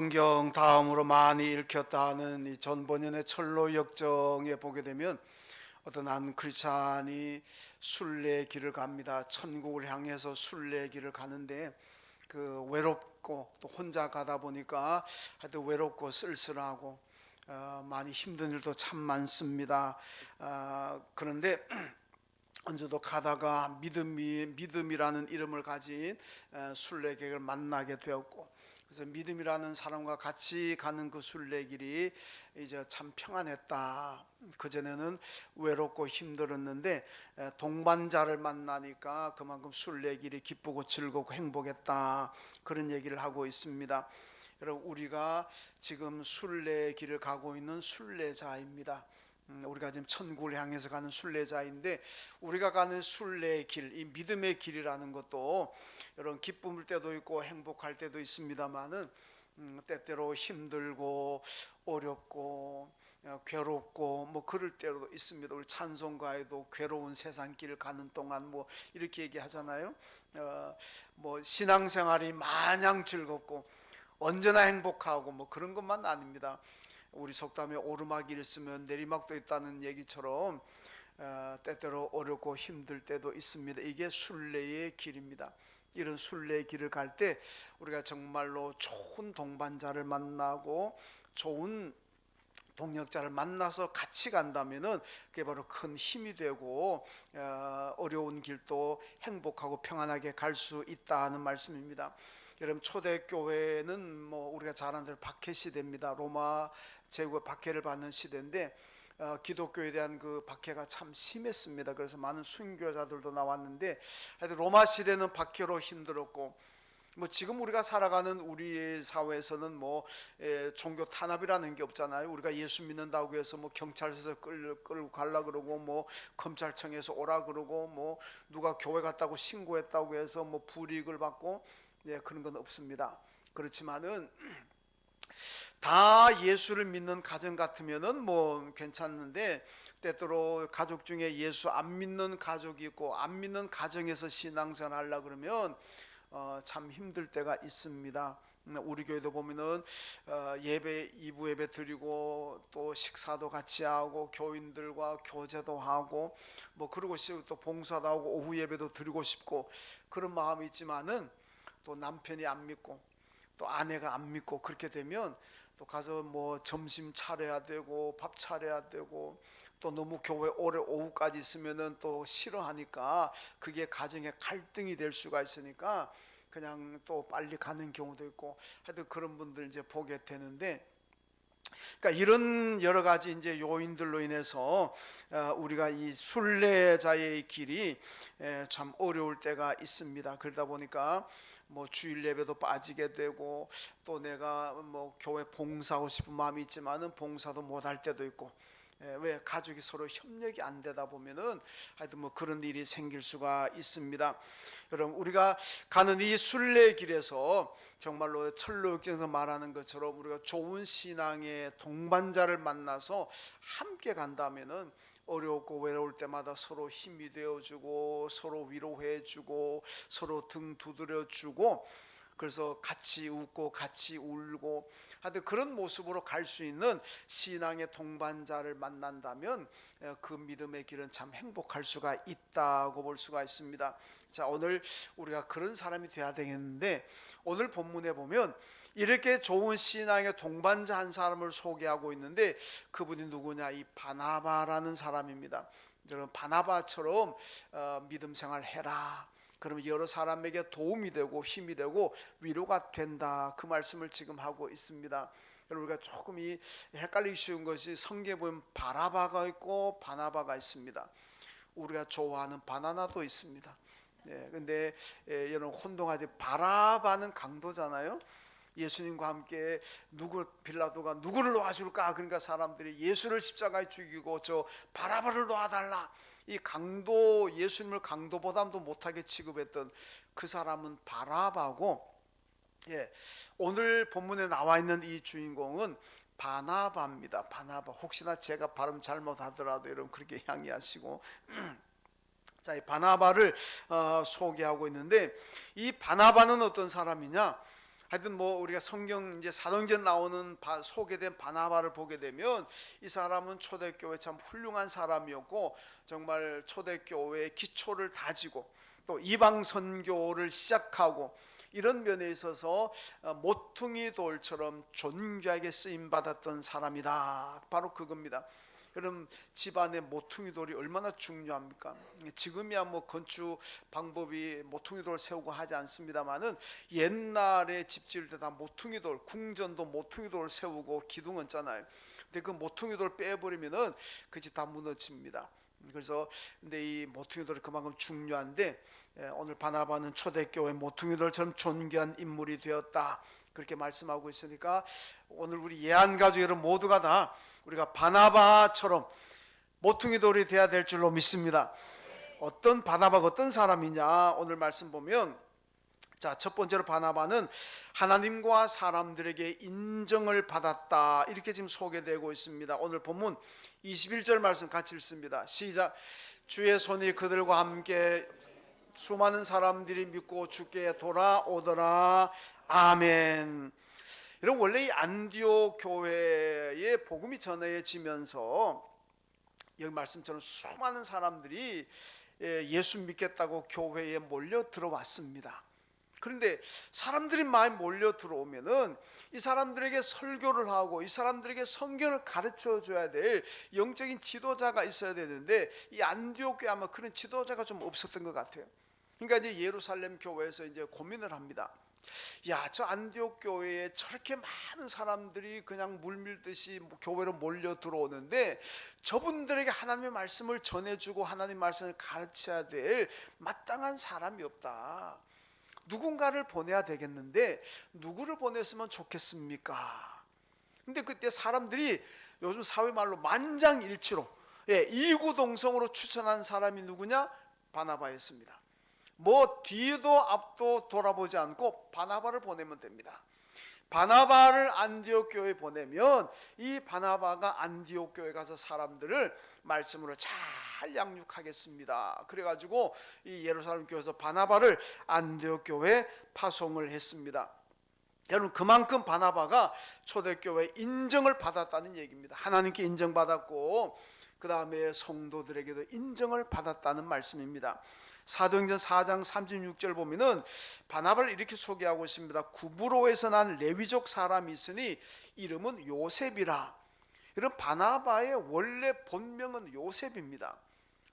성경 다음으로 많이 읽혔다 하는 이 존 번연의 철로 역정에 보게 되면 어떤 한 크리스찬이 순례의 길을 갑니다. 천국을 향해서 순례의 길을 가는데 그 외롭고 또 혼자 가다 보니까 하여튼 외롭고 쓸쓸하고 많이 힘든 일도 참 많습니다. 그런데 언제도 가다가 믿음이라는 이름을 가진 순례객을 만나게 되었고, 그래서 믿음이라는 사람과 같이 가는 그 순례길이 이제 참 평안했다. 그전에는 외롭고 힘들었는데 동반자를 만나니까 그만큼 순례길이 기쁘고 즐겁고 행복했다, 그런 얘기를 하고 있습니다. 여러분, 우리가 지금 순례의 길을 가고 있는 순례자입니다. 우리가 지금 천국을 향해서 가는 순례자인데, 우리가 가는 순례의 길, 이 믿음의 길이라는 것도 여러분 기쁨일 때도 있고 행복할 때도 있습니다만은 때때로 힘들고 어렵고 괴롭고 뭐 그럴 때도 있습니다. 우리 찬송가에도 괴로운 세상길을 가는 동안 뭐 이렇게 얘기하잖아요. 뭐 신앙생활이 마냥 즐겁고 언제나 행복하고 뭐 그런 것만 아닙니다. 우리 속담에 오르막이 있으면 내리막도 있다는 얘기처럼 때때로 어렵고 힘들 때도 있습니다. 이게 순례의 길입니다. 이런 순례의 길을 갈 때 우리가 정말로 좋은 동반자를 만나고 좋은 동역자를 만나서 같이 간다면은 그게 바로 큰 힘이 되고 어려운 길도 행복하고 평안하게 갈 수 있다는 말씀입니다. 여러분, 초대교회는 뭐 우리가 잘 아는 대로 박해 시대입니다. 로마 제국의 박해를 받는 시대인데 기독교에 대한 그 박해가 참 심했습니다. 그래서 많은 순교자들도 나왔는데 하여튼 로마 시대는 박해로 힘들었고, 뭐 지금 우리가 살아가는 우리 사회에서는 뭐 종교 탄압이라는 게 없잖아요. 우리가 예수 믿는다고 해서 뭐 경찰서에서 끌고 가려 그러고 뭐 검찰청에서 오라 그러고 뭐 누가 교회 갔다고 신고했다고 해서 뭐 불이익을 받고 그런 건 없습니다. 그렇지만은 다 예수를 믿는 가정 같으면은 뭐 괜찮은데, 때때로 가족 중에 예수 안 믿는 가족이 있고 안 믿는 가정에서 신앙생활 하려 그러면 참 힘들 때가 있습니다. 우리 교회도 보면은 예배 2부 예배 드리고 또 식사도 같이 하고 교인들과 교제도 하고 뭐 그러고 싶고 또 봉사도 하고 오후 예배도 드리고 싶고 그런 마음이 있지만은 또 남편이 안 믿고 또 아내가 안 믿고 그렇게 되면 또 가서 뭐 점심 차려야 되고 밥 차려야 되고 또 너무 교회 오래 오후까지 있으면은 또 싫어하니까 그게 가정의 갈등이 될 수가 있으니까 그냥 또 빨리 가는 경우도 있고 하여튼 그런 분들 이제 보게 되는데, 그러니까 이런 여러 가지 이제 요인들로 인해서 우리가 이 순례자의 길이 참 어려울 때가 있습니다. 그러다 보니까 뭐 주일 예배도 빠지게 되고 또 내가 뭐 교회 봉사하고 싶은 마음이 있지만은 봉사도 못할 때도 있고, 왜 가족이 서로 협력이 안 되다 보면은 하여튼 뭐 그런 일이 생길 수가 있습니다. 여러분, 우리가 가는 이 순례 길에서 정말로 철로역정에서 말하는 것처럼 우리가 좋은 신앙의 동반자를 만나서 함께 간다면은 어렵고 외로울 때마다 서로 힘이 되어주고 서로 위로해주고 서로 등 두드려주고, 그래서 같이 웃고 같이 울고 하여튼 그런 모습으로 갈 수 있는 신앙의 동반자를 만난다면 그 믿음의 길은 참 행복할 수가 있다고 볼 수가 있습니다. 자, 오늘 우리가 그런 사람이 돼야 되겠는데, 오늘 본문에 보면 이렇게 좋은 신앙의 동반자 한 사람을 소개하고 있는데 그분이 누구냐? 이 바나바라는 사람입니다. 여러분, 바나바처럼 믿음 생활 해라. 그러면 여러 사람에게 도움이 되고 힘이 되고 위로가 된다, 그 말씀을 지금 하고 있습니다. 우리가 조금 헷갈리기 쉬운 것이 성경에 보면 바라바가 있고 바나바가 있습니다. 우리가 좋아하는 바나나도 있습니다. 근데 여러분, 혼동하지, 바라바는 강도잖아요. 예수님과 함께 빌라도가 누구를 놓아줄까? 그러니까 사람들이 예수를 십자가에 죽이고 저 바라바를 놓아달라, 이 강도, 예수님을 강도보다도 못하게 취급했던 그 사람은 바라바고, 오늘 본문에 나와 있는 이 주인공은 바나바입니다. 바나바. 혹시나 제가 발음 잘못하더라도 여러분 그렇게 양해하시고 자, 이 바나바를 소개하고 있는데, 이 바나바는 어떤 사람이냐? 하여튼 뭐 우리가 성경 이제 사도행전 나오는 소개된 바나바를 보게 되면 이 사람은 초대교회 참 훌륭한 사람이었고 정말 초대교회의 기초를 다지고 또 이방 선교를 시작하고 이런 면에 있어서 모퉁이 돌처럼 존귀하게 쓰임 받았던 사람이다. 바로 그겁니다. 여러분, 집안에 모퉁이 돌이 얼마나 중요합니까? 지금이야 뭐 건축 방법이 모퉁이 돌 세우고 하지 않습니다만은 옛날에 집 지을 때 다 모퉁이 돌, 궁전도 모퉁이 돌 세우고 기둥 얹잖아요. 근데 그 모퉁이 돌 빼버리면은 그 집 다 무너집니다. 그래서 근데 이 모퉁이 돌이 그만큼 중요한데 오늘 바나바는 초대교회 모퉁이 돌처럼 존귀한 인물이 되었다. 그렇게 말씀하고 있으니까 오늘 우리 예한가족 여러분 모두가 다 우리가 바나바처럼 모퉁이 돌이 되어야 될 줄로 믿습니다. 어떤 바나바가 어떤 사람이냐 오늘 말씀 보면 자, 첫 번째로 바나바는 하나님과 사람들에게 인정을 받았다 이렇게 지금 소개되고 있습니다. 오늘 본문 21절 말씀 같이 읽습니다. 시작. 주의 손이 그들과 함께 수많은 사람들이 믿고 주께 돌아오더라. 아멘. 여러분, 원래 이 안디옥 교회에 복음이 전해지면서 여기 말씀처럼 수많은 사람들이 예수 믿겠다고 교회에 몰려 들어왔습니다. 그런데 사람들이 많이 몰려 들어오면은 이 사람들에게 설교를 하고 이 사람들에게 성경을 가르쳐 줘야 될 영적인 지도자가 있어야 되는데 이 안디옥 교회 아마 그런 지도자가 좀 없었던 것 같아요. 그러니까 이제 예루살렘 교회에서 이제 고민을 합니다. 야, 저 안디옥 교회에 저렇게 많은 사람들이 그냥 물밀듯이 교회로 몰려 들어오는데 저분들에게 하나님의 말씀을 전해주고 하나님 말씀을 가르쳐야 될 마땅한 사람이 없다. 누군가를 보내야 되겠는데 누구를 보냈으면 좋겠습니까? 근데 그때 사람들이 요즘 사회말로 만장일치로 이구동성으로 추천한 사람이 누구냐? 바나바였습니다. 뭐 뒤도 앞도 돌아보지 않고 바나바를 보내면 됩니다. 바나바를 안디옥 교회에 보내면 이 바나바가 안디옥 교회 가서 사람들을 말씀으로 잘 양육하겠습니다. 그래가지고 이 예루살렘 교회에서 바나바를 안디옥 교회에 파송을 했습니다. 여러분, 그만큼 바나바가 초대교회 인정을 받았다는 얘기입니다. 하나님께 인정받았고 그 다음에 성도들에게도 인정을 받았다는 말씀입니다. 사도행전 4장 36절 보면은 바나바를 이렇게 소개하고 있습니다. 구브로에서 난 레위족 사람이 있으니 이름은 요셉이라. 이런 바나바의 원래 본명은 요셉입니다.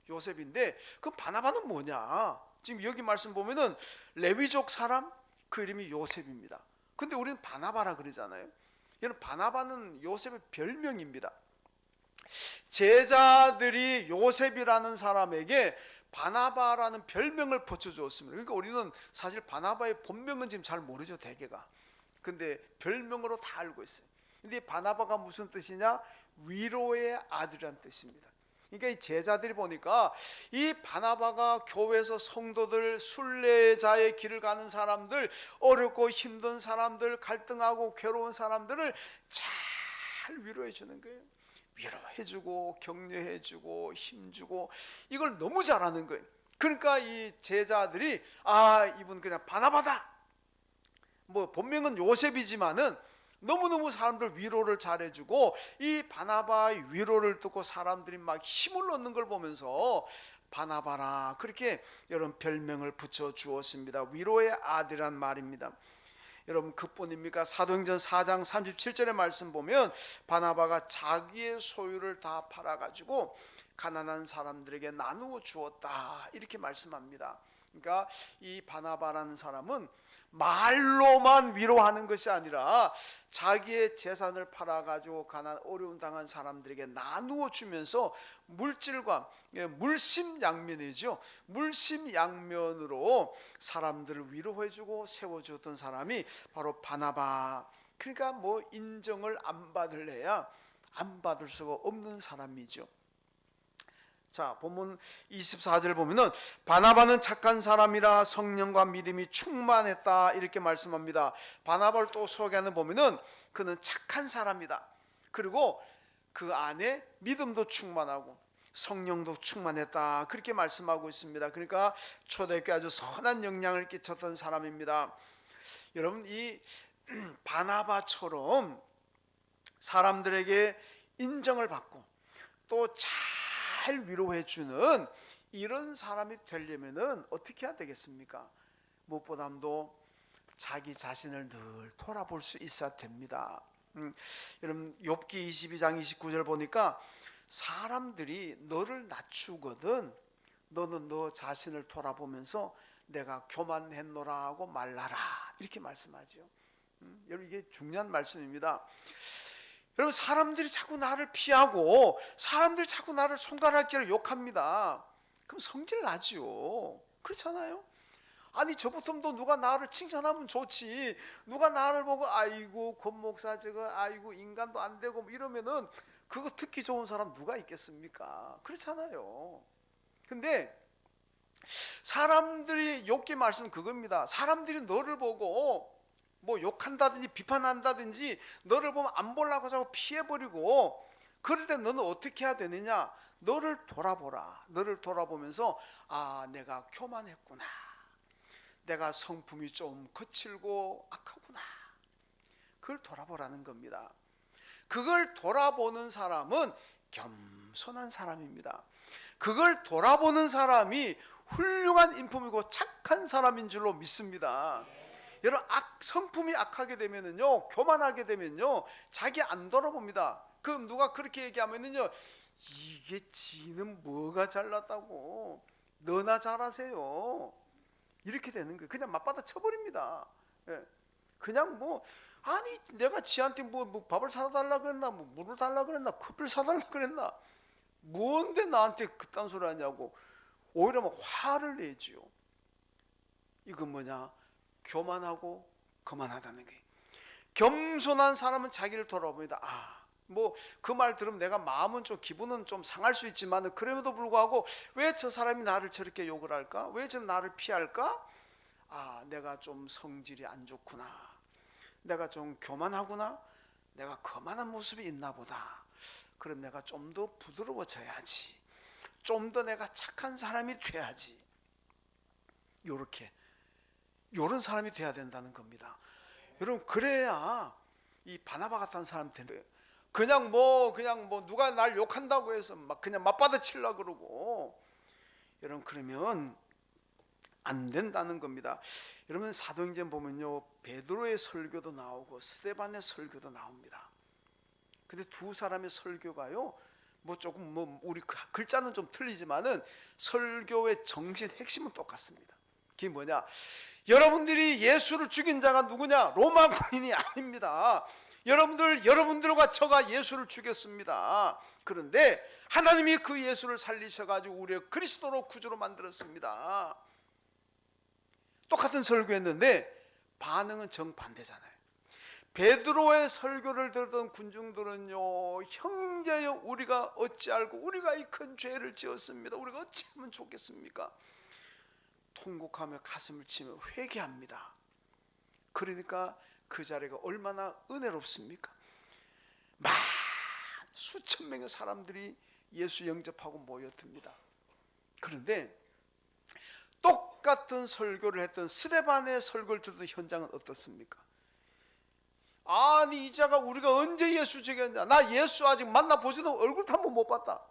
요셉인데 그 바나바는 뭐냐? 지금 여기 말씀 보면은 레위족 사람 그 이름이 요셉입니다. 근데 우리는 바나바라 그러잖아요. 여러분, 바나바는 요셉의 별명입니다. 제자들이 요셉이라는 사람에게 바나바라는 별명을 붙여주었습니다. 그러니까 우리는 사실 바나바의 본명은 지금 잘 모르죠, 대개가. 근데 별명으로 다 알고 있어요. 근데 바나바가 무슨 뜻이냐? 위로의 아들이라는 뜻입니다. 그러니까 이 제자들이 보니까 이 바나바가 교회에서 성도들, 순례자의 길을 가는 사람들, 어렵고 힘든 사람들, 갈등하고 괴로운 사람들을 잘 위로해 주는 거예요. 위로해주고 격려해주고 힘주고 이걸 너무 잘하는 거예요. 그러니까 이 제자들이 이분 그냥 바나바다. 뭐 본명은 요셉이지만은 너무너무 사람들 위로를 잘해주고 이 바나바의 위로를 듣고 사람들이 막 힘을 얻는 걸 보면서 바나바라 그렇게 여러분 별명을 붙여 주었습니다. 위로의 아들이란 말입니다. 여러분, 그뿐입니까? 사도행전 4장 37절의 말씀 보면 바나바가 자기의 소유를 다 팔아가지고 가난한 사람들에게 나누어 주었다 이렇게 말씀합니다. 그러니까 이 바나바라는 사람은 말로만 위로하는 것이 아니라 자기의 재산을 팔아가지고 가난 어려움 당한 사람들에게 나누어 주면서 물질과 물심양면이죠. 물심양면으로 사람들을 위로해주고 세워주었던 사람이 바로 바나바. 그러니까 뭐 인정을 안 받을래야 안 받을 수가 없는 사람이죠. 자, 본문 24절 보면은 바나바는 착한 사람이라 성령과 믿음이 충만했다 이렇게 말씀합니다. 바나바를 또 소개하는 보면은 그는 착한 사람이다. 그리고 그 안에 믿음도 충만하고 성령도 충만했다 그렇게 말씀하고 있습니다. 그러니까 초대교회 아주 선한 영향을 끼쳤던 사람입니다. 여러분, 이 바나바처럼 사람들에게 인정을 받고 또 잘 위로해 주는 이런 사람이 되려면은 어떻게 해야 되겠습니까? 무엇보다도 자기 자신을 늘 돌아볼 수 있어야 됩니다. 여러분 욥기 22장 29절 보니까 사람들이 너를 낮추거든 너는 너 자신을 돌아보면서 내가 교만했노라 하고 말라라 이렇게 말씀하죠. 여러분 이게 중요한 말씀입니다. 여러분 사람들이 자꾸 나를 피하고 사람들이 자꾸 나를 손가락질로 욕합니다. 그럼 성질 나지요. 그렇잖아요. 아니 저부터도 누가 나를 칭찬하면 좋지 누가 나를 보고 아이고 권 목사 저거 아이고 인간도 안 되고 뭐 이러면은 그거 듣기 좋은 사람 누가 있겠습니까? 그렇잖아요. 근데 사람들이 욥기 말씀 그겁니다. 사람들이 너를 보고 뭐 욕한다든지 비판한다든지 너를 보면 안 보려고 자꾸 피해버리고 그럴 때 너는 어떻게 해야 되느냐? 너를 돌아보라. 너를 돌아보면서 아 내가 교만했구나. 내가 성품이 좀 거칠고 악하구나. 그걸 돌아보라는 겁니다. 그걸 돌아보는 사람은 겸손한 사람입니다. 그걸 돌아보는 사람이 훌륭한 인품이고 착한 사람인 줄로 믿습니다. 여러분 성품이 악하게 되면은요 교만하게 되면요 자기 안 돌아봅니다. 그럼 누가 그렇게 얘기하면은요 이게 지는 뭐가 잘났다고 너나 잘하세요 이렇게 되는 거예요. 그냥 맞받아 쳐버립니다. 예. 그냥 뭐 아니 내가 지한테 뭐 밥을 사다 달라 그랬나 뭐 물을 달라 그랬나 커피를 사달라 그랬나 뭔데 나한테 그딴 소리 하냐고 오히려 막 화를 내지요. 이건 뭐냐? 교만하고 거만하다는 게. 겸손한 사람은 자기를 돌아봅니다. 아, 뭐 그 말 들으면 내가 마음은 좀 기분은 좀 상할 수 있지만 그럼에도 불구하고 왜 저 사람이 나를 저렇게 욕을 할까? 왜 저 나를 피할까? 아, 내가 좀 성질이 안 좋구나. 내가 좀 교만하구나. 내가 거만한 모습이 있나 보다. 그럼 내가 좀 더 부드러워져야지. 좀 더 내가 착한 사람이 돼야지. 요런 사람이 돼야 된다는 겁니다. 여러분 그래야 이 바나바 같은 사람 되는 그냥 뭐 누가 날 욕한다고 해서 막 그냥 맞받아치려 그러고 여러분 그러면 안 된다는 겁니다. 여러분 사도행전 보면요 베드로의 설교도 나오고 스데반의 설교도 나옵니다. 근데 두 사람의 설교가요 뭐 조금 뭐 우리 글자는 좀 틀리지만은 설교의 정신 핵심은 똑같습니다. 그게 뭐냐? 여러분들이 예수를 죽인 자가 누구냐? 로마 군인이 아닙니다. 여러분들과 저가 예수를 죽였습니다. 그런데 하나님이 그 예수를 살리셔가지고 우리의 그리스도로 구주로 만들었습니다. 똑같은 설교했는데 반응은 정반대잖아요. 베드로의 설교를 들었던 군중들은요 형제여 우리가 어찌 알고 우리가 이 큰 죄를 지었습니다. 우리가 어찌하면 좋겠습니까? 통곡하며 가슴을 치며 회개합니다. 그러니까 그 자리가 얼마나 은혜롭습니까? 수천 명의 사람들이 예수 영접하고 모여듭니다. 그런데 똑같은 설교를 했던 스데반의 설교를 듣던 현장은 어떻습니까? 아니 이자가 우리가 언제 예수 죽였냐? 나 예수 아직 만나보지도 얼굴도 한번 못 봤다.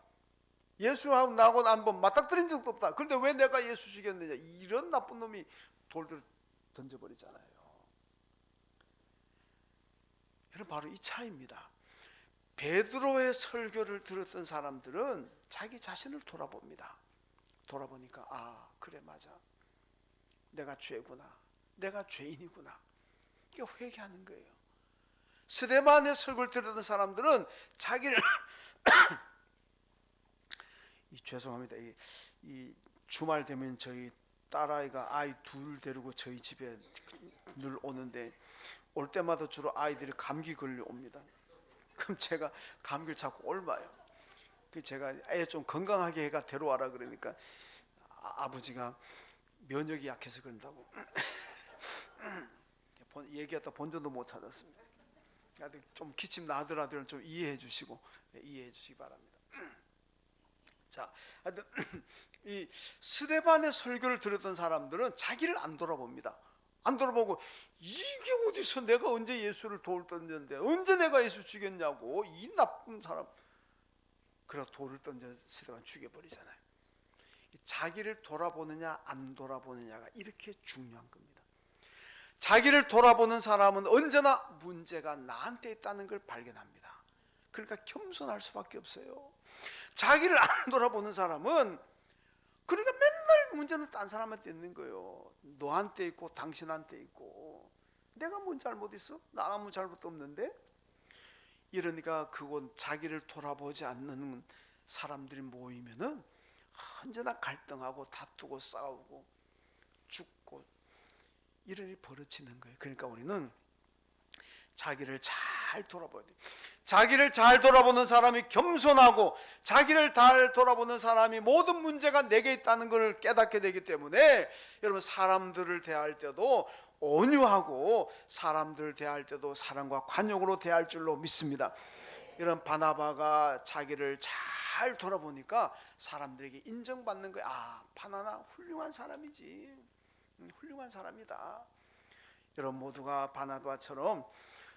예수하고 나하고 한번 맞닥뜨린 적도 없다. 그런데 왜 내가 예수 죽였느냐? 이런 나쁜 놈이 돌들 던져버리잖아요. 여러분 바로 이 차이입니다. 베드로의 설교를 들었던 사람들은 자기 자신을 돌아봅니다. 돌아보니까 아 그래 맞아. 내가 죄구나. 내가 죄인이구나. 이게 회개하는 거예요. 스데반의 설교를 들었던 사람들은 자기를 죄송합니다. 이 주말 되면 저희 딸아이가 아이 둘 데리고 저희 집에 늘 오는데 올 때마다 주로 아이들이 감기 걸려 옵니다. 그럼 제가 감기를 자꾸 옮아요. 그 제가 애 좀 건강하게 해가 데려와라 그러니까 아버지가 면역이 약해서 그런다고 얘기하다 본전도 못 찾았습니다. 좀 기침 나더라도 좀 이해해 주시고 이해해 주시기 바랍니다. 자, 이 스데반의 설교를 들었던 사람들은 자기를 안 돌아봅니다. 안 돌아보고 이게 어디서 내가 언제 예수를 돌 던졌는데 언제 내가 예수 죽였냐고 이 나쁜 사람. 그래서 돌을 던졌으면 죽여버리잖아요. 자기를 돌아보느냐 안 돌아보느냐가 이렇게 중요한 겁니다. 자기를 돌아보는 사람은 언제나 문제가 나한테 있다는 걸 발견합니다. 그러니까 겸손할 수밖에 없어요. 자기를 안 돌아보는 사람은 그러니까 맨날 문제는 딴 사람한테 있는 거예요. 너한테 있고 당신한테 있고 내가 뭔 잘못 있어? 나 아무 잘못 없는데? 이러니까 그건 자기를 돌아보지 않는 사람들이 모이면은 언제나 갈등하고 다투고 싸우고 죽고 이런 일이 벌어지는 거예요. 그러니까 우리는 자기를 잘 돌아봐야 돼요. 자기를 잘 돌아보는 사람이 겸손하고 자기를 잘 돌아보는 사람이 모든 문제가 내게 있다는 것을 깨닫게 되기 때문에 여러분 사람들을 대할 때도 온유하고 사람들을 대할 때도 사랑과 관용으로 대할 줄로 믿습니다. 이런 바나바가 자기를 잘 돌아보니까 사람들에게 인정받는 거야. 아, 바나나 훌륭한 사람이지. 훌륭한 사람이다. 여러분 모두가 바나바처럼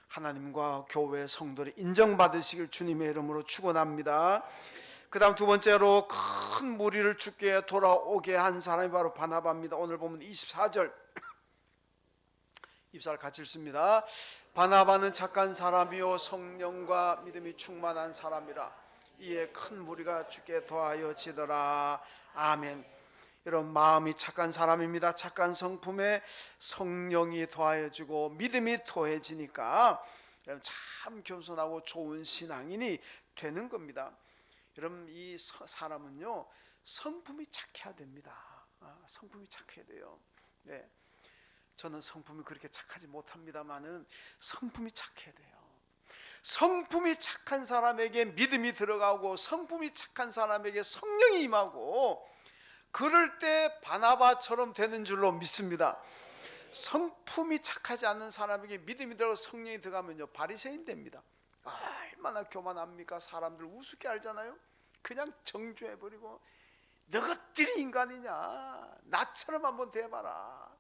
하나님과 교회 성도를 인정받으시길 주님의 이름으로 축원합니다. 그 다음 두 번째로 큰 무리를 주께 돌아오게 한 사람이 바로 바나바입니다. 오늘 보면 24절 같이 읽습니다. 바나바는 착한 사람이요 성령과 믿음이 충만한 사람이라 이에 큰 무리가 주께 더하여 지더라. 아멘. 여러분 마음이 착한 사람입니다. 착한 성품에 성령이 더하여지고 믿음이 더해지니까 여러분 참 겸손하고 좋은 신앙인이 되는 겁니다. 여러분 이 사람은요 성품이 착해야 됩니다. 성품이 착해야 돼요. 네. 저는 성품이 그렇게 착하지 못합니다만은 성품이 착해야 돼요. 성품이 착한 사람에게 믿음이 들어가고 성품이 착한 사람에게 성령이 임하고 그럴 때 바나바처럼 되는 줄로 믿습니다. 성품이 착하지 않는 사람에게 믿음이 들어가고 성령이 들어가면요 바리새인 됩니다. 얼마나 교만합니까? 사람들 우습게 알잖아요. 그냥 정죄해버리고 너것들이 인간이냐 나처럼 한번 돼봐라.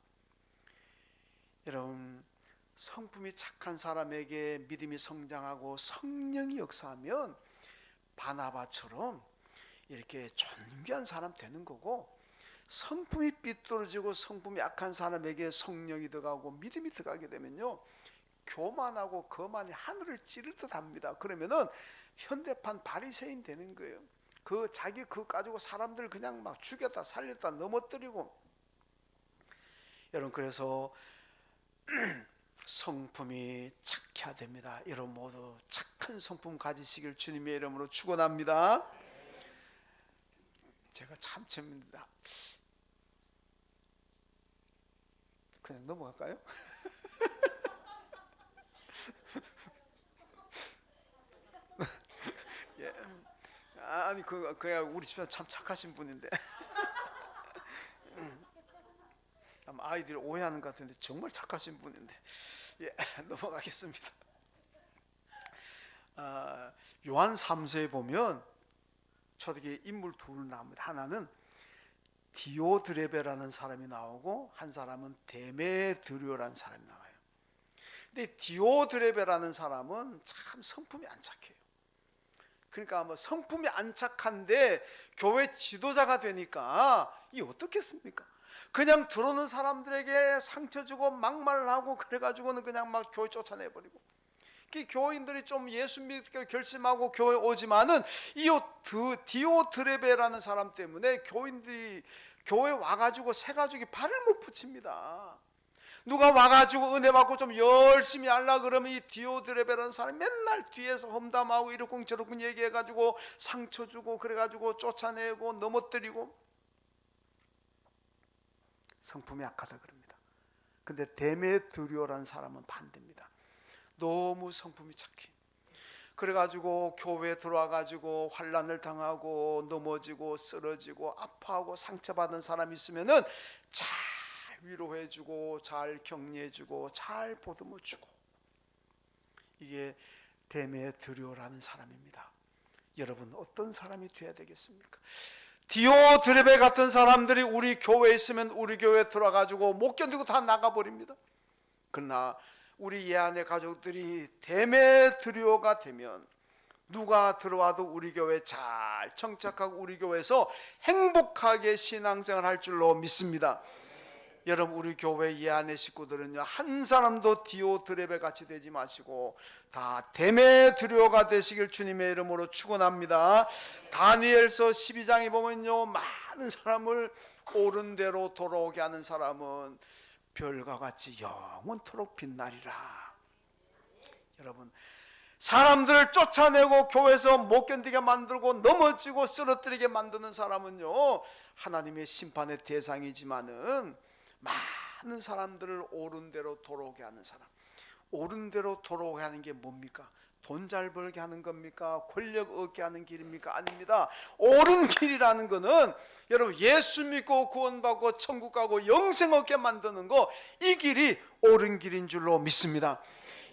여러분 성품이 착한 사람에게 믿음이 성장하고 성령이 역사하면 바나바처럼 이렇게 존귀한 사람 되는 거고 성품이 삐뚤어지고 성품이 약한 사람에게 성령이 들어가고 믿음이 들어가게 되면요 교만하고 거만이 하늘을 찌를 듯 합니다. 그러면은 현대판 바리새인 되는 거예요. 자기 그거 가지고 사람들 그냥 막 죽였다 살렸다 넘어뜨리고. 여러분 그래서 성품이 착해야 됩니다. 여러분 모두 착한 성품 가지시길 주님의 이름으로 축원합니다. 제가 참 재밌습니다. 그냥 넘어갈까요? 예. 아니 그냥 우리 집안 참 착하신 분인데 아마 아이들이 오해하는 것 같은데 정말 착하신 분인데 예, 넘어가겠습니다. 요한 3서에 보면 저렇게 인물 둘 나옵니다. 하나는 디오드레베라는 사람이 나오고 한 사람은 데메드리오라는 사람이 나와요. 근데 디오드레베라는 사람은 참 성품이 안 착해요. 그러니까 뭐 성품이 안 착한데 교회 지도자가 되니까 이 어떻겠습니까? 그냥 들어오는 사람들에게 상처 주고 막말하고 그래가지고는 그냥 막 교회 쫓아내버리고. 교인들이 좀 예수 믿고 결심하고 교회 오지만은 이 디오드레베라는 사람 때문에 교인들이 교회 와가지고 새 가족이 발을 못 붙입니다. 누가 와가지고 은혜 받고 좀 열심히 하려 그러면 이 디오드레베라는 사람이 맨날 뒤에서 험담하고 이러쿵저러쿵 얘기해가지고 상처 주고 그래가지고 쫓아내고 넘어뜨리고. 성품이 약하다 그럽니다. 근데 데메드리오라는 사람은 반대입니다. 너무 성품이 착해. 그래가지고 교회에 들어와가지고 환난을 당하고 넘어지고 쓰러지고 아파하고 상처받은 사람이 있으면은 잘 위로해주고 잘 격려해주고 잘 보듬어주고. 이게 데메드리오라는 사람입니다. 여러분 어떤 사람이 되어야 되겠습니까? 디오드레베 같은 사람들이 우리 교회에 있으면 우리 교회에 들어가지고 못 견디고 다 나가버립니다. 그러나 우리 예안의 가족들이 데메드리오가 되면 누가 들어와도 우리 교회 잘 정착하고 우리 교회에서 행복하게 신앙생활 할 줄로 믿습니다. 여러분, 우리 교회 예안의 식구들은요, 한 사람도 디오드레베 같이 되지 마시고 다 데메드리오가 되시길 주님의 이름으로 축원합니다. 다니엘서 12장에 보면요, 많은 사람을 옳은 대로 돌아오게 하는 사람은 별과 같이 영원토록 빛나리라. 여러분, 사람들을 쫓아내고 교회에서 못 견디게 만들고 넘어지고 쓰러뜨리게 만드는 사람은요, 하나님의 심판의 대상이지만은 많은 사람들을 옳은 대로 돌아오게 하는 사람, 옳은 대로 돌아오게 하는 게 뭡니까? 돈 잘 벌게 하는 겁니까? 권력 얻게 하는 길입니까? 아닙니다. 옳은 길이라는 거는 여러분, 예수 믿고 구원받고 천국 가고 영생 얻게 만드는 거, 이 길이 옳은 길인 줄로 믿습니다.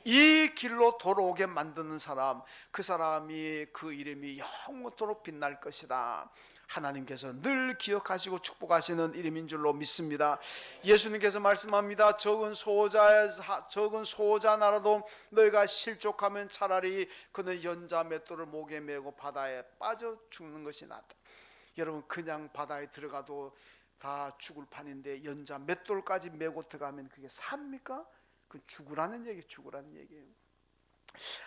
이 길로 돌아오게 만드는 사람, 그 사람이, 그 이름이 영원토록 빛날 것이다. 하나님께서 늘 기억하시고 축복하시는 이름인 줄로 믿습니다. 예수님께서 말씀합니다. 적은 소호자 나라도 너희가 실족하면 차라리 그는 연자 맷돌을 목에 메고 바다에 빠져 죽는 것이 낫다. 여러분, 그냥 바다에 들어가도 다 죽을 판인데 연자 맷돌까지 메고 들어가면 그게 삽니까? 그 죽으라는 얘기예요.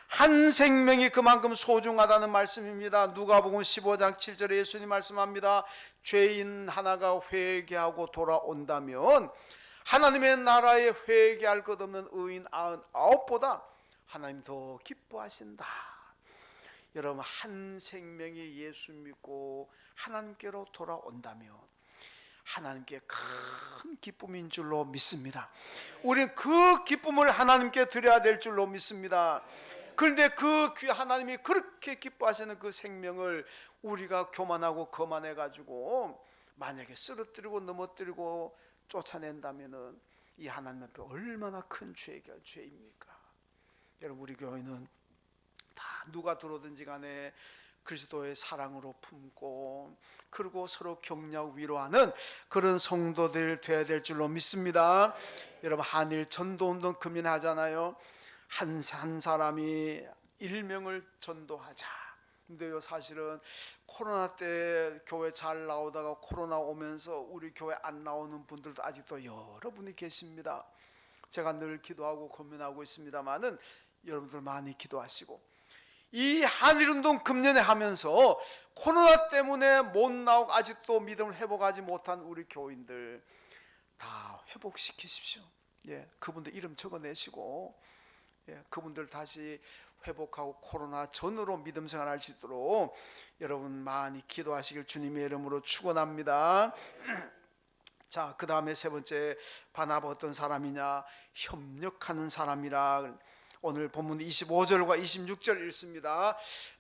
한 생명이 그만큼 소중하다는 말씀입니다. 누가복음 15장 7절에 예수님 말씀합니다. 죄인 하나가 회개하고 돌아온다면 하나님의 나라에 회개할 것 없는 의인 99보다 하나님 더 기뻐하신다. 여러분, 한 생명이 예수 믿고 하나님께로 돌아온다면 하나님께 큰 기쁨인 줄로 믿습니다. 우리는 그 기쁨을 하나님께 드려야 될 줄로 믿습니다. 그런데 그 하나님이 그렇게 기뻐하시는 그 생명을 우리가 교만하고 거만해가지고 만약에 쓰러뜨리고 넘어뜨리고 쫓아낸다면은 이 하나님 앞에 얼마나 큰 죄입니까? 여러분, 우리 교회는 다 누가 들어오든지 간에 그리스도의 사랑으로 품고 그리고 서로 격려하고 위로하는 그런 성도들 되어야 될 줄로 믿습니다. 여러분, 한일 전도운동 금연하잖아요. 한 사람이 1명을 전도하자. 근데요, 사실은 코로나 때 교회 잘 나오다가 코로나 오면서 우리 교회 안 나오는 분들도 아직도 여러분이 계십니다. 제가 늘 기도하고 고민하고 있습니다만은 여러분들 많이 기도하시고, 이 한일운동 금년에 하면서 코로나 때문에 못 나오고 아직도 믿음을 회복하지 못한 우리 교인들 다 회복시키십시오. 그분들 이름 적어내시고, 그분들 다시 회복하고 코로나 전으로 믿음 생활할 수 있도록 여러분 많이 기도하시길 주님의 이름으로 축원합니다. 자, 그 다음에 세 번째, 바나바 어떤 사람이냐? 협력하는 사람이라. 오늘 본문 25절과 26절 읽습니다.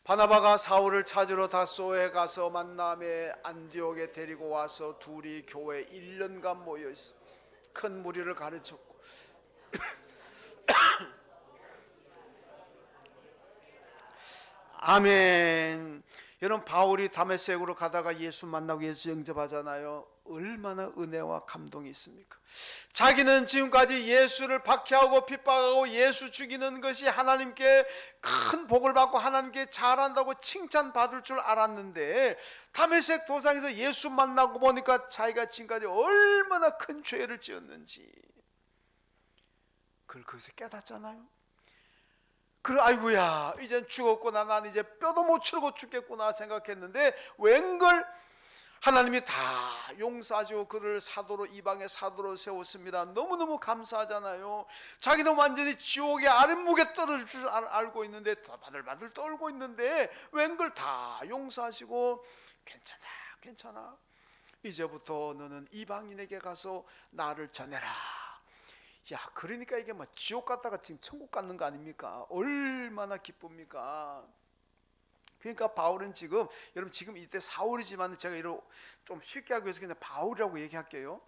바나바가 사울을 찾으러 다소에 가서 만남에 안디옥에 데리고 와서 둘이 교회 1년간 모여 있어 큰 무리를 가르쳤고 아멘. 여러분, 바울이 다메섹으로 가다가 예수 만나고 예수 영접하잖아요. 얼마나 은혜와 감동이 있습니까? 자기는 지금까지 예수를 박해하고 핍박하고 예수 죽이는 것이 하나님께 큰 복을 받고 하나님께 잘한다고 칭찬받을 줄 알았는데, 다메섹 도상에서 예수 만나고 보니까 자기가 지금까지 얼마나 큰 죄를 지었는지 그걸 거기서 깨닫잖아요. 아이고야, 이젠 죽었구나, 난 이제 뼈도 못 치르고 죽겠구나 생각했는데 웬걸 하나님이 다 용서하시고 그를 사도로, 이방의 사도로 세웠습니다. 너무너무 감사하잖아요. 자기는 완전히 지옥의 아랫목에 떨어질 줄 알고 있는데, 바들바들 떨고 있는데 웬걸 다 용서하시고 괜찮아, 이제부터 너는 이방인에게 가서 나를 전해라. 야, 그러니까 이게 뭐 지옥 갔다가 지금 천국 갔는 거 아닙니까? 얼마나 기쁩니까? 그러니까 바울은 지금, 여러분 지금 이때 사울이지만 제가 이런 좀 쉽게 하기 위해서 그냥 바울이라고 얘기할게요.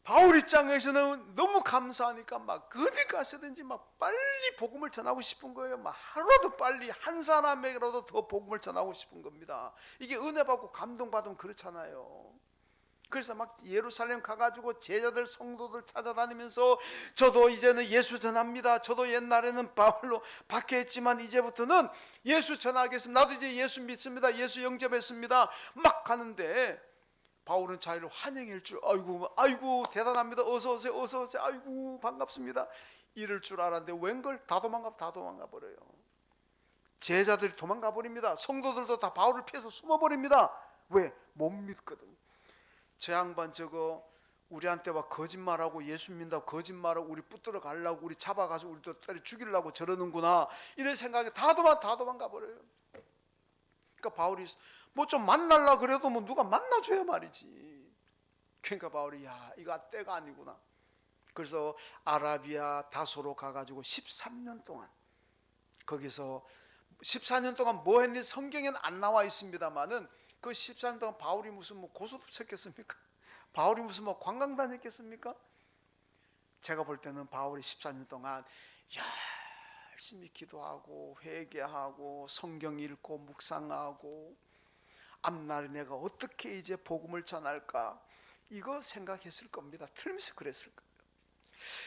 바울 입장에서는 너무 감사하니까 막 어디 가서든지 막 빨리 복음을 전하고 싶은 거예요. 막 하루라도 빨리 한 사람에게라도 더 복음을 전하고 싶은 겁니다. 이게 은혜 받고 감동받으면 그렇잖아요. 그래서 막 예루살렘 가가지고 제자들 성도들 찾아다니면서 저도 이제는 예수 전합니다. 저도 옛날에는 바울로 박해했지만 이제부터는 예수 전하겠습니다. 나도 이제 예수 믿습니다. 예수 영접했습니다. 막 가는데 바울은 자기를 환영할 줄, 아이고 대단합니다. 어서 오세요, 어서 오세요. 아이고 반갑습니다. 이럴 줄 알았는데 웬걸 다 도망가 버려요. 제자들이 도망가 버립니다. 성도들도 다 바울을 피해서 숨어 버립니다. 왜? 못 믿거든. 저 양반 저거 우리한테 와 거짓말하고 예수 믿는다고 거짓말하고 우리 붙들어 가려고 우리 잡아가서 우리도 때려 죽이려고 저러는구나, 이런 생각에 다 도망가 버려요. 그러니까 바울이 뭐 좀 만날라 그래도 뭐 누가 만나줘야 말이지. 그러니까 바울이 야 이거 때가 아니구나. 그래서 아라비아 다소로 가가지고 13년 동안 거기서 14년 동안 뭐 했는지 성경에는 안 나와 있습니다만은 그 14년 동안 바울이 무슨 뭐 고소도 쳤겠습니까? 바울이 무슨 뭐 관광 다녔겠습니까? 제가 볼 때는 바울이 14년 동안 열심히 기도하고 회개하고 성경 읽고 묵상하고 앞날에 내가 어떻게 이제 복음을 전할까 이거 생각했을 겁니다. 틀림없이 그랬을 거예요.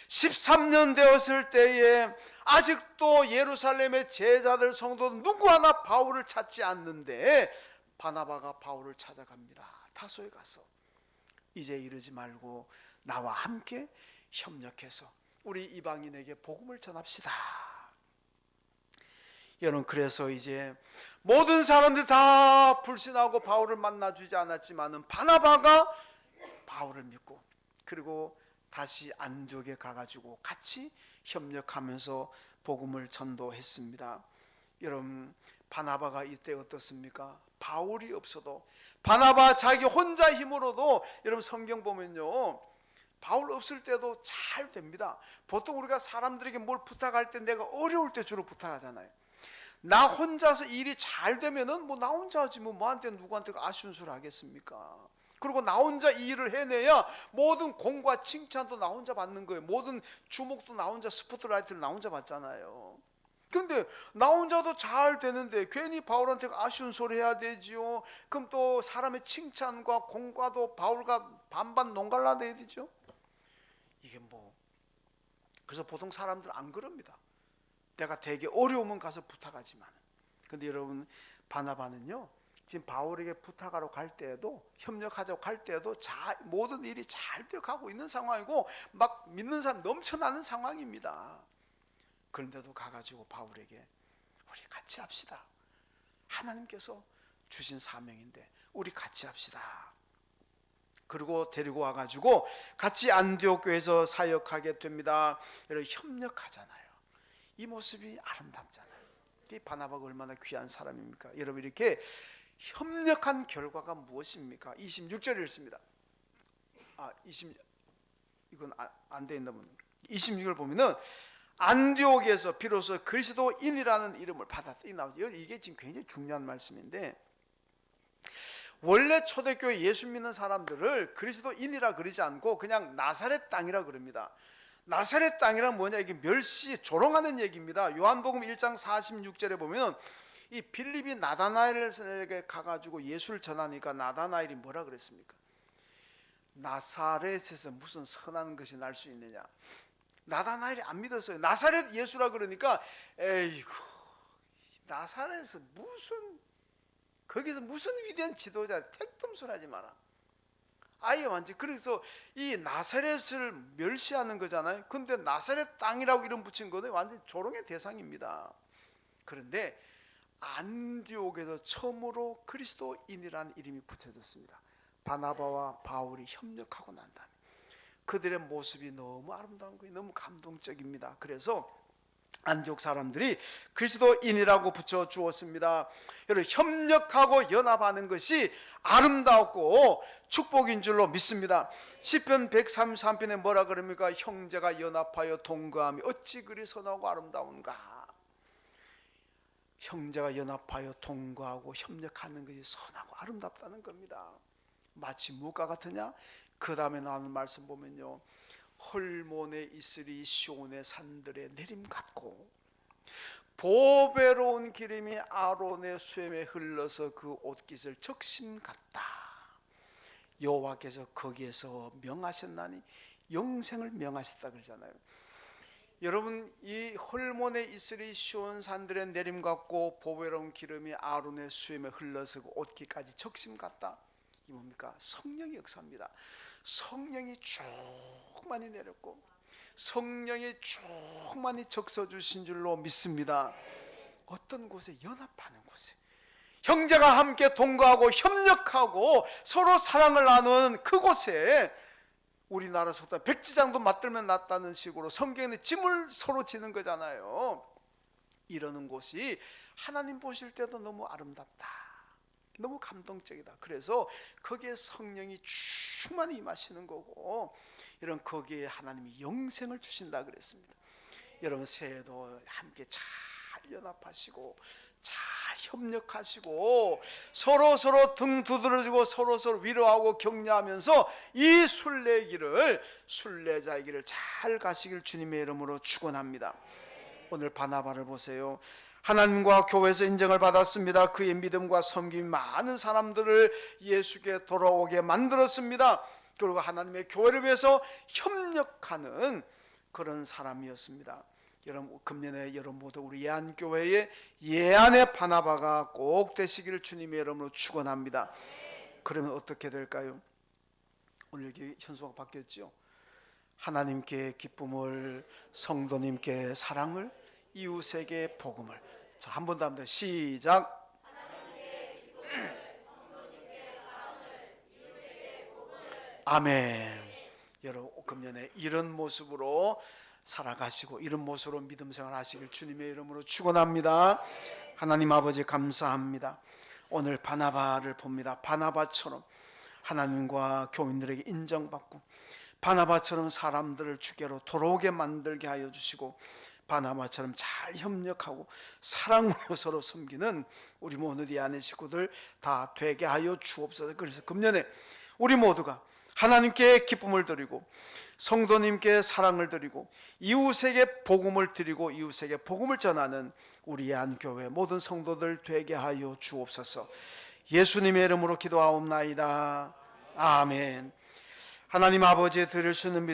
13년 되었을 때에 아직도 예루살렘의 제자들 성도는 누구 하나 바울을 찾지 않는데 바나바가 바울을 찾아갑니다. 다소에 가서 이제 이러지 말고 나와 함께 협력해서 우리 이방인에게 복음을 전합시다. 여러분, 그래서 이제 모든 사람들 다 불신하고 바울을 만나주지 않았지만은 바나바가 바울을 믿고 그리고 다시 안디옥에 가가지고 같이 협력하면서 복음을 전도했습니다. 여러분, 바나바가 이때 어떻습니까? 바울이 없어도 바나바 자기 혼자 힘으로도, 여러분 성경 보면요 바울 없을 때도 잘 됩니다. 보통 우리가 사람들에게 뭘 부탁할 때 내가 어려울 때 주로 부탁하잖아요. 나 혼자서 일이 잘 되면은 뭐 나 혼자 하지 뭐한테 누구한테 아쉬운 소리 하겠습니까? 그리고 나 혼자 일을 해내야 모든 공과 칭찬도 나 혼자 받는 거예요. 모든 주목도 나 혼자, 스포트라이트를 나 혼자 받잖아요. 근데 나 혼자도 잘 되는데 괜히 바울한테 아쉬운 소리 해야 되지요. 그럼 또 사람의 칭찬과 공과도 바울과 반반 농갈라내야 되죠. 이게 뭐, 그래서 보통 사람들 안 그럽니다. 내가 되게 어려우면 가서 부탁하지만. 근데 여러분, 바나바는요 지금 바울에게 부탁하러 갈 때에도, 협력하자고 갈 때에도 모든 일이 잘 되어가고 있는 상황이고 막 믿는 사람 넘쳐나는 상황입니다. 그런데도 가가지고 바울에게 우리 같이 합시다. 하나님께서 주신 사명인데 우리 같이 합시다. 그리고 데리고 와가지고 같이 안디옥 교회에서 사역하게 됩니다. 여러분, 협력하잖아요. 이 모습이 아름답잖아요. 이 바나바가 얼마나 귀한 사람입니까? 여러분, 이렇게 협력한 결과가 무엇입니까? 26절을 읽습니다. 이건 안 돼 있나 보네. 26절 보면은 안디옥에서 비로소 그리스도인이라는 이름을 받았다. 이게 지금 굉장히 중요한 말씀인데, 원래 초대교회 예수 믿는 사람들을 그리스도인이라 그러지 않고 그냥 나사렛 땅이라 그럽니다. 나사렛 땅이란 뭐냐? 이게 멸시, 조롱하는 얘기입니다. 요한복음 1장 46절에 보면 이 빌립이 나다나엘에게 가가지고 예수를 전하니까 나다나엘이 뭐라 그랬습니까? 나사렛에서 무슨 선한 것이 날 수 있느냐? 나다나엘이 안 믿었어요. 나사렛 예수라 그러니까 에이구, 나사렛에서 거기서 무슨 위대한 지도자, 택덤술 하지 마라. 아예 완전, 그래서 이 나사렛을 멸시하는 거잖아요. 근데 나사렛 땅이라고 이름 붙인 거는 완전 조롱의 대상입니다. 그런데 안디옥에서 처음으로 그리스도인이라는 이름이 붙여졌습니다. 바나바와 바울이 협력하고 난 다음에 그들의 모습이 너무 아름다운 거예요. 너무 감동적입니다. 그래서 안디옥 사람들이 그리스도인이라고 붙여주었습니다. 여러분, 협력하고 연합하는 것이 아름답고 축복인 줄로 믿습니다. 시편 133편에 뭐라 그럽니까? 형제가 연합하여 동거함이 어찌 그리 선하고 아름다운가. 형제가 연합하여 동거하고 협력하는 것이 선하고 아름답다는 겁니다. 마치 무엇과 같으냐? 그 다음에 나오는 말씀 보면요, 헐몬에 있으리 시온의 산들에 내림 같고 보배로운 기름이 아론의 수염에 흘러서 그 옷깃을 적심 같다. 여호와께서 거기에서 명하셨나니 영생을 명하셨다 그러잖아요. 여러분, 이 헐몬에 있으리 시온 산들의 내림 같고 보배로운 기름이 아론의 수염에 흘러서 그 옷깃까지 적심 같다. 이 뭡니까? 성령의 역사입니다. 성령이 쭉 많이 내렸고 성령이 쭉 많이 적셔 주신 줄로 믿습니다. 어떤 곳에? 연합하는 곳에, 형제가 함께 동거하고 협력하고 서로 사랑을 나누는 그곳에, 우리나라 속담 백지장도 맞들면 낫다는 식으로 성경에는 짐을 서로 지는 거잖아요. 이러는 곳이 하나님 보실 때도 너무 아름답다, 너무 감동적이다. 그래서 거기에 성령이 충만히 임하시는 거고, 이런 거기에 하나님이 영생을 주신다 그랬습니다. 여러분, 새해도 함께 잘 연합하시고 잘 협력하시고 서로 등 두드러지고 서로 위로하고 격려하면서 이 순례자의 길을 잘 가시길 주님의 이름으로 축원합니다. 오늘 바나바를 보세요. 하나님과 교회에서 인정을 받았습니다. 그의 믿음과 섬김이 많은 사람들을 예수께 돌아오게 만들었습니다. 그리고 하나님의 교회를 위해서 협력하는 그런 사람이었습니다. 여러분, 금년에 여러분 모두 우리 예안교회의 예안의 바나바가 꼭 되시기를 주님의 이름으로 축원합니다. 그러면 어떻게 될까요? 오늘 여기 현수가 바뀌었죠. 하나님께 기쁨을, 성도님께 사랑을, 이웃에게 복음을. 자, 한 번 더 합니다. 시작. 아멘. 여러분, 금년에 이런 모습으로 살아가시고 이런 모습으로 믿음 생활 하시길 주님의 이름으로 축원합니다. 하나님 아버지 감사합니다. 오늘 바나바를 봅니다. 바나바처럼 하나님과 교인들에게 인정받고 바나바처럼 사람들을 주께로 돌아오게 만들게 하여 주시고 바나바처럼 잘 협력하고 사랑으로 서로 섬기는 우리 모두 이 안의 식구들 다 되게 하여 주옵소서. 그래서 금년에 우리 모두가 하나님께 기쁨을 드리고 성도님께 사랑을 드리고 이웃에게 복음을 드리고 이웃에게 복음을 전하는 우리 예안교회 모든 성도들 되게 하여 주옵소서. 예수님의 이름으로 기도하옵나이다. 아멘. 하나님 아버지, 드릴 수 있는